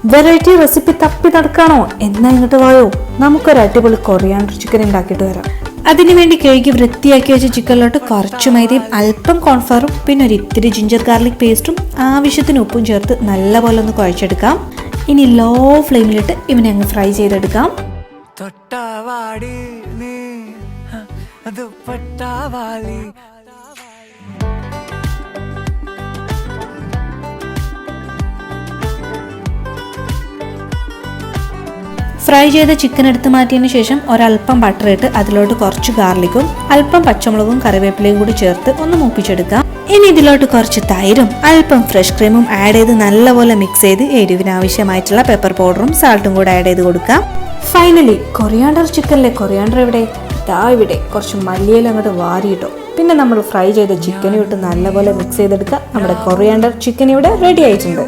Variety recipe തപ്പി നടക്കാണോ? എന്നാ ഇങ്ങോട്ട് വായോ, നമുക്കൊരു അടിപൊളി കൊറിയാണ്ടർ ചിക്കൻ ഉണ്ടാക്കിയിട്ട് വരാം. അതിനുവേണ്ടി കഴുകി വൃത്തിയാക്കി വെച്ച ചിക്കനിലോട്ട് കുറച്ച് മൈദയും അല്പം കോൺഫ്ലവറും പിന്നെ ഒരു ഇത്തിരി ജിഞ്ചർ ഗാർലിക് പേസ്റ്റും ആവശ്യത്തിന് ഉപ്പും ചേർത്ത് നല്ലപോലെ ഒന്ന് കുഴച്ചെടുക്കാം. ഇനി ലോ ഫ്ലെയിമിലിട്ട് ഇവനെ അങ്ങ് ഫ്രൈ ചെയ്തെടുക്കാം. ഫ്രൈ ചെയ്ത ചിക്കൻ എടുത്ത് മാറ്റിയതിന് ശേഷം ഒരല്പം ബട്ടർ ഇട്ട് അതിലോട്ട് കുറച്ച് ഗാർലിക്കും അല്പം പച്ചമുളകും കറിവേപ്പിലയും കൂടി ചേർത്ത് ഒന്ന് മൂപ്പിച്ചെടുക്കാം. ഇനി ഇതിലോട്ട് കുറച്ച് തൈരും അല്പം ഫ്രഷ് ക്രീമും ആഡ് ചെയ്ത് നല്ലപോലെ മിക്സ് ചെയ്ത് എരിവിന് ആവശ്യമായിട്ടുള്ള പെപ്പർ പൗഡറും സാൾട്ടും കൂടെ ആഡ് ചെയ്ത് കൊടുക്കാം. ഫൈനലി കൊറിയാണ്ടർ ചിക്കനിലെ കൊറിയാണ്ടർ എവിടെ? ഇവിടെ കുറച്ച് മല്ലിയില അങ്ങോട്ട് വാരിയിട്ടോ. പിന്നെ നമ്മൾ ഫ്രൈ ചെയ്ത ചിക്കനും ഇട്ട് നല്ലപോലെ മിക്സ് ചെയ്തെടുക്കുക. നമ്മുടെ കൊറിയാണ്ടർ ചിക്കൻ ഇവിടെ റെഡി ആയിട്ടുണ്ട്.